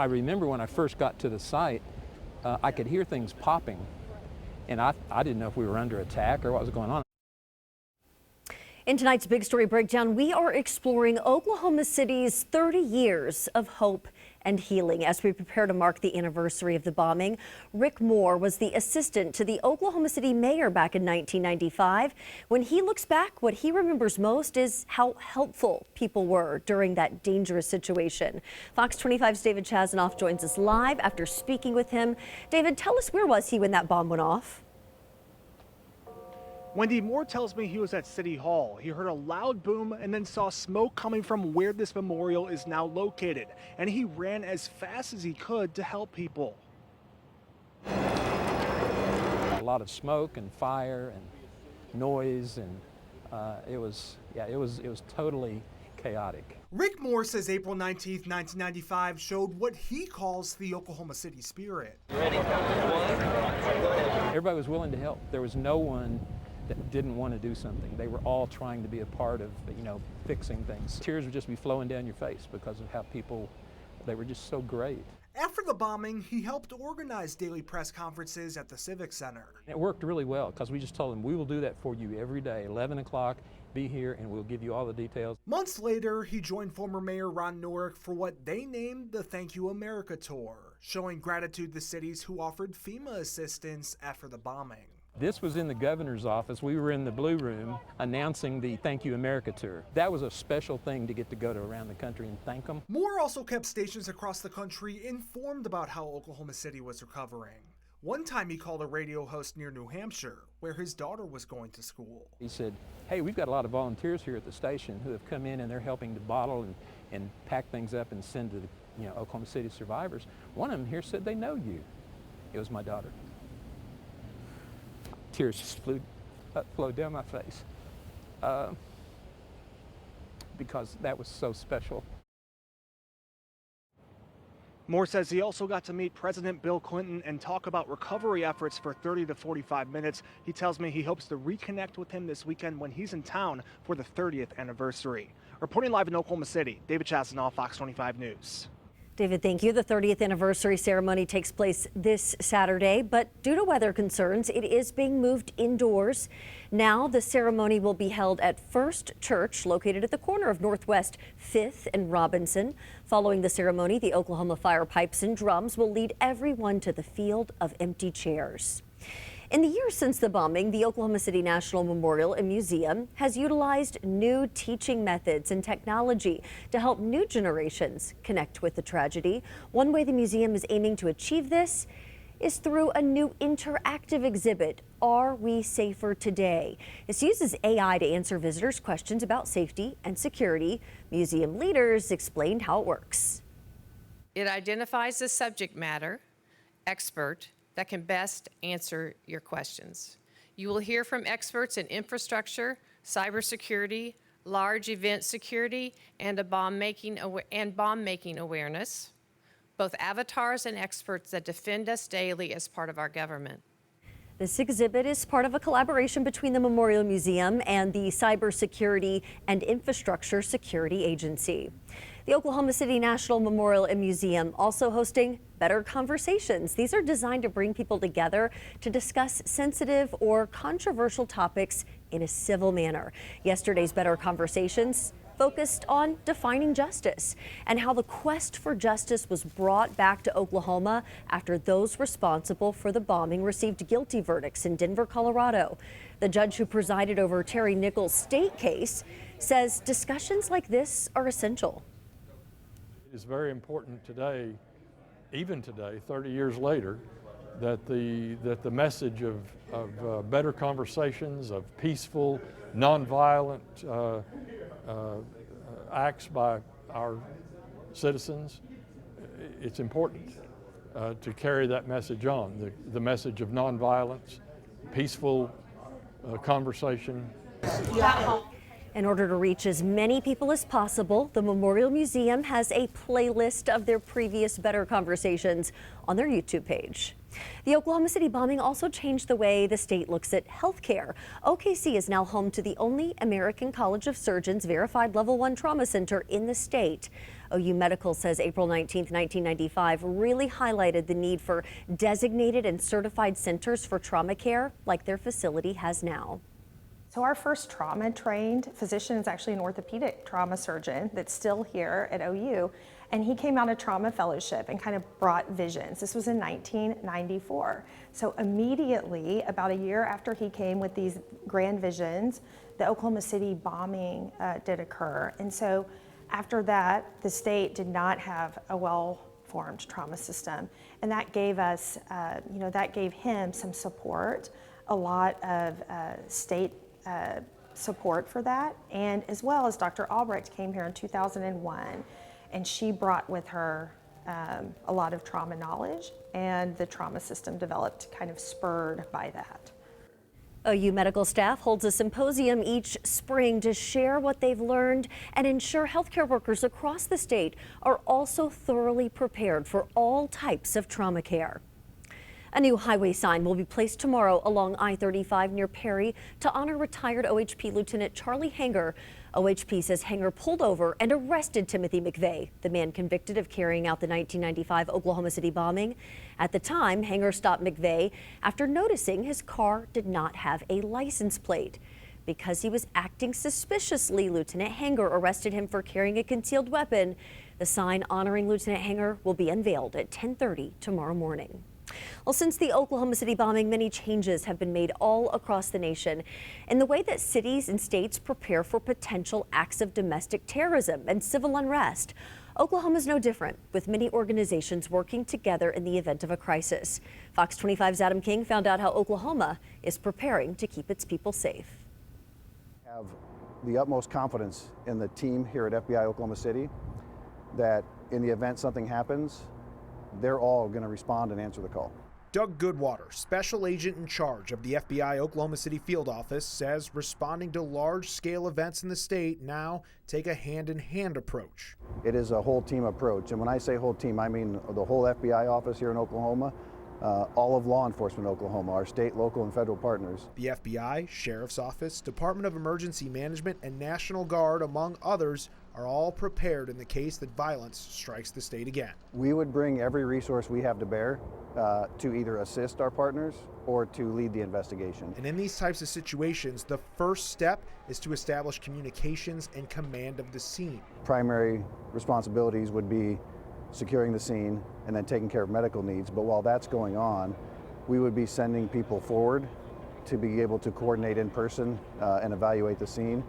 I remember when I first got to the site, I could hear things popping, and I didn't know if we were under attack or what was going on. In tonight's Big Story Breakdown, we are exploring Oklahoma City's 30 years of hope and healing as we prepare to mark the anniversary of the bombing. Rick Moore was the assistant to the Oklahoma City mayor back in 1995. When he looks back, what he remembers most is how helpful people were during that dangerous situation. Fox 25's David Chasanoff joins us live after speaking with him. David, tell us, where was he when that bomb went off? Wendy, Moore tells me he was at City Hall. He heard a loud boom and then saw smoke coming from where this memorial is now located, and he ran as fast as he could to help people. A lot of smoke and fire and noise, and it was totally chaotic. Rick Moore says April 19th, 1995 showed what he calls the Oklahoma City spirit. Everybody was willing to help. There was no one that didn't want to do something. They were all trying to be a part of, fixing things. Tears would just be flowing down your face because of how they were just so great. After the bombing, he helped organize daily press conferences at the Civic Center. It worked really well because we just told them, we will do that for you every day, 11 o'clock, be here and we'll give you all the details. Months later, he joined former Mayor Ron Norick for what they named the Thank You America Tour, showing gratitude to cities who offered FEMA assistance after the bombing. This was in the governor's office. We were in the Blue Room announcing the Thank You America Tour. That was a special thing to get to go to around the country and thank them. Moore also kept stations across the country informed about how Oklahoma City was recovering. One time he called a radio host near New Hampshire, where his daughter was going to school. He said, hey, we've got a lot of volunteers here at the station who have come in and they're helping to bottle and pack things up and send to the Oklahoma City survivors. One of them here said they know you. It was my daughter. Tears just flowed down my face because that was so special. Moore says he also got to meet President Bill Clinton and talk about recovery efforts for 30 to 45 minutes. He tells me he hopes to reconnect with him this weekend when he's in town for the 30th anniversary. Reporting live in Oklahoma City, David Chasanoff, Fox 25 News. David, thank you. The 30th anniversary ceremony takes place this Saturday, but due to weather concerns, it is being moved indoors. Now the ceremony will be held at First Church, located at the corner of Northwest 5th and Robinson. Following the ceremony, the Oklahoma Fire Pipes and Drums will lead everyone to the field of empty chairs. In the years since the bombing, the Oklahoma City National Memorial and Museum has utilized new teaching methods and technology to help new generations connect with the tragedy. One way the museum is aiming to achieve this is through a new interactive exhibit, Are We Safer Today? This uses AI to answer visitors' questions about safety and security. Museum leaders explained how it works. It identifies the subject matter expert that can best answer your questions. You will hear from experts in infrastructure, cybersecurity, large event security, and bomb making awareness, both avatars and experts that defend us daily as part of our government. This exhibit is part of a collaboration between the Memorial Museum and the Cybersecurity and Infrastructure Security Agency. The Oklahoma City National Memorial and Museum also hosting Better Conversations. These are designed to bring people together to discuss sensitive or controversial topics in a civil manner. Yesterday's Better Conversations focused on defining justice and how the quest for justice was brought back to Oklahoma after those responsible for the bombing received guilty verdicts in Denver, Colorado. The judge who presided over Terry Nichols' state case says discussions like this are essential. It is very important today, even today, 30 years later, that the message of better conversations, of peaceful, nonviolent acts by our citizens, it's important to carry that message on, the message of nonviolence, peaceful conversation. In order to reach as many people as possible, the Memorial Museum has a playlist of their previous Better Conversations on their YouTube page. The Oklahoma City bombing also changed the way the state looks at health care. OKC is now home to the only American College of Surgeons verified Level 1 trauma center in the state. OU Medical says April 19, 1995 really highlighted the need for designated and certified centers for trauma care like their facility has now. So our first trauma-trained physician is actually an orthopedic trauma surgeon that's still here at OU, and he came out of trauma fellowship and kind of brought visions. This was in 1994. So immediately, about a year after he came with these grand visions, the Oklahoma City bombing did occur. And so after that, the state did not have a well-formed trauma system. And that gave us, that gave him some support, a lot of state support for that, and as well as Dr. Albrecht came here in 2001, and she brought with her a lot of trauma knowledge, and the trauma system developed kind of spurred by that. OU medical staff holds a symposium each spring to share what they've learned and ensure healthcare workers across the state are also thoroughly prepared for all types of trauma care. A new highway sign will be placed tomorrow along I-35 near Perry to honor retired OHP Lieutenant Charlie Hanger. OHP says Hanger pulled over and arrested Timothy McVeigh, the man convicted of carrying out the 1995 Oklahoma City bombing. At the time, Hanger stopped McVeigh after noticing his car did not have a license plate. Because he was acting suspiciously, Lieutenant Hanger arrested him for carrying a concealed weapon. The sign honoring Lieutenant Hanger will be unveiled at 10:30 tomorrow morning. Well, since the Oklahoma City bombing, many changes have been made all across the nation in the way that cities and states prepare for potential acts of domestic terrorism and civil unrest. Oklahoma is no different, with many organizations working together in the event of a crisis. Fox 25's Adam King found out how Oklahoma is preparing to keep its people safe. I have the utmost confidence in the team here at FBI Oklahoma City that in the event something happens, they're all going to respond and answer the call. Doug Goodwater, special agent in charge of the FBI Oklahoma City field office, says responding to large-scale events in the state now take a hand-in-hand approach. It is a whole team approach, and when I say whole team, I mean the whole FBI office here in Oklahoma, all of law enforcement in Oklahoma, our state, local, and federal partners. The FBI, Sheriff's Office, Department of Emergency Management, and National Guard, among others, are all prepared in the case that violence strikes the state again. We would bring every resource we have to bear to either assist our partners or to lead the investigation. And in these types of situations, the first step is to establish communications and command of the scene. Primary responsibilities would be securing the scene and then taking care of medical needs. But while that's going on, we would be sending people forward to be able to coordinate in person and evaluate the scene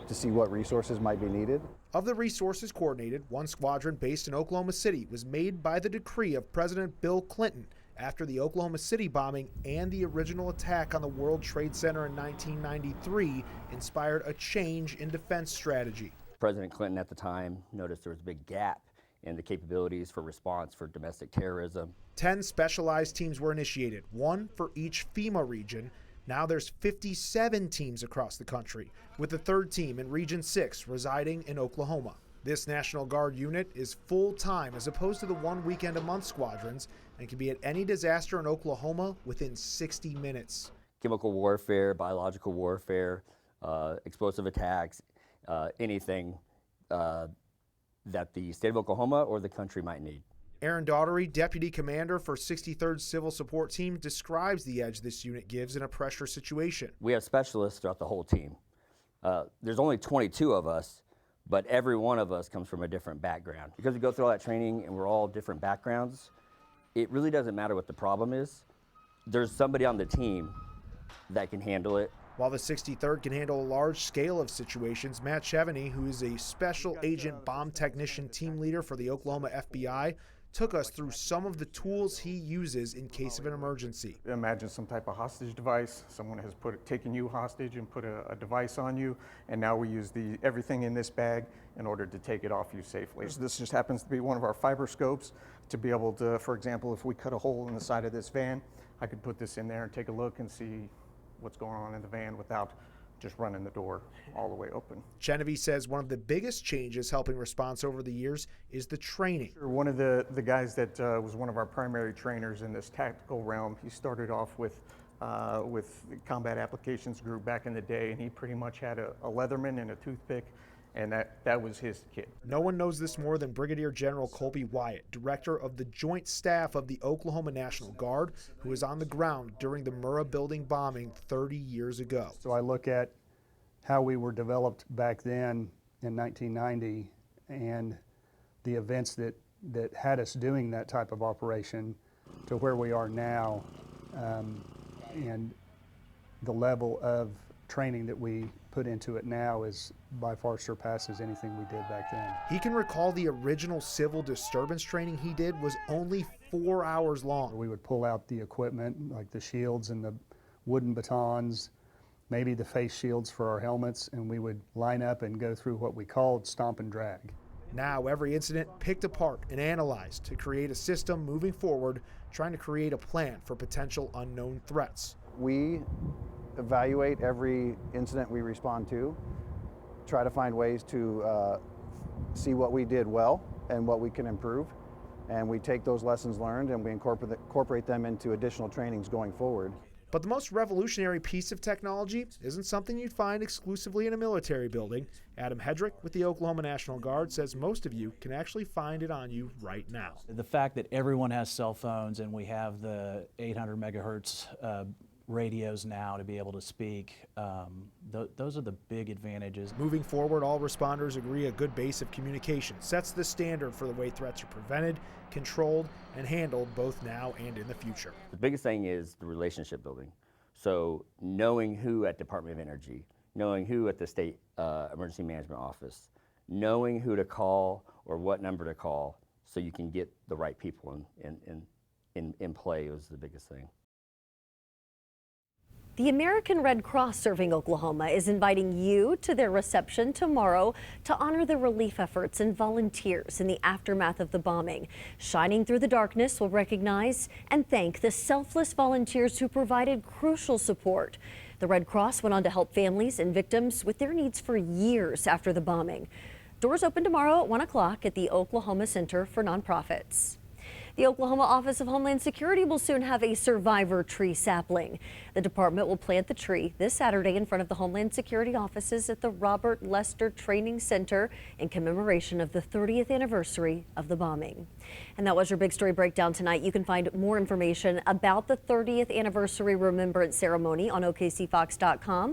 to see what resources might be needed. Of the resources coordinated, one squadron based in Oklahoma City was made by the decree of President Bill Clinton after the Oklahoma City bombing and the original attack on the World Trade Center in 1993 inspired a change in defense strategy. President Clinton at the time noticed there was a big gap in the capabilities for response for domestic terrorism. 10 specialized teams were initiated, one for each FEMA region. Now there's 57 teams across the country, with the third team in Region 6 residing in Oklahoma. This National Guard unit is full-time as opposed to the one weekend-a-month squadrons and can be at any disaster in Oklahoma within 60 minutes. Chemical warfare, biological warfare, explosive attacks, anything that the state of Oklahoma or the country might need. Aaron Daughtery, Deputy Commander for 63rd Civil Support Team, describes the edge this unit gives in a pressure situation. We have specialists throughout the whole team. There's only 22 of us, but every one of us comes from a different background. Because we go through all that training and we're all different backgrounds, it really doesn't matter what the problem is. There's somebody on the team that can handle it. While the 63rd can handle a large scale of situations, Matt Chevany, who is a special agent bomb technician team leader for the Oklahoma FBI, took us through some of the tools he uses in case of an emergency. Imagine some type of hostage device. Someone has taken you hostage and put a device on you, and now we use everything in this bag in order to take it off you safely. This just happens to be one of our fiber scopes to be able to, for example, if we cut a hole in the side of this van, I could put this in there and take a look and see what's going on in the van without just running the door all the way open. Genevieve says one of the biggest changes helping response over the years is the training. One of the guys that was one of our primary trainers in this tactical realm, he started off with the Combat Applications Group back in the day, and he pretty much had a Leatherman and a toothpick, and that was his kit. No one knows this more than Brigadier General Colby Wyatt, director of the Joint Staff of the Oklahoma National Guard, who was on the ground during the Murrah building bombing 30 years ago. So I look at how we were developed back then in 1990 and the events that had us doing that type of operation to where we are now, and the level of training that we put into it now is by far surpasses anything we did back then. He can recall the original civil disturbance training he did was only 4 hours long. We would pull out the equipment like the shields and the wooden batons, maybe the face shields for our helmets, and we would line up and go through what we called stomp and drag. Now every incident picked apart and analyzed to create a system moving forward, trying to create a plan for potential unknown threats. We evaluate every incident we respond to, try to find ways to see what we did well and what we can improve, and we take those lessons learned and we incorporate them into additional trainings going forward. But the most revolutionary piece of technology isn't something you'd find exclusively in a military building. Adam Hedrick with the Oklahoma National Guard says most of you can actually find it on you right now. The fact that everyone has cell phones and we have the 800 megahertz radios now to be able to speak, those are the big advantages. Moving forward, all responders agree a good base of communication sets the standard for the way threats are prevented, controlled, and handled both now and in the future. The biggest thing is the relationship building. So knowing who at Department of Energy, knowing who at the State Emergency Management Office, knowing who to call or what number to call so you can get the right people in play was the biggest thing. The American Red Cross Serving Oklahoma is inviting you to their reception tomorrow to honor the relief efforts and volunteers in the aftermath of the bombing. Shining Through the Darkness will recognize and thank the selfless volunteers who provided crucial support. The Red Cross went on to help families and victims with their needs for years after the bombing. Doors open tomorrow at 1 o'clock at the Oklahoma Center for Nonprofits. The Oklahoma Office of Homeland Security will soon have a survivor tree sapling. The department will plant the tree this Saturday in front of the Homeland Security offices at the Robert Lester Training Center in commemoration of the 30th anniversary of the bombing. And that was your big story breakdown tonight. You can find more information about the 30th anniversary remembrance ceremony on OKCFox.com.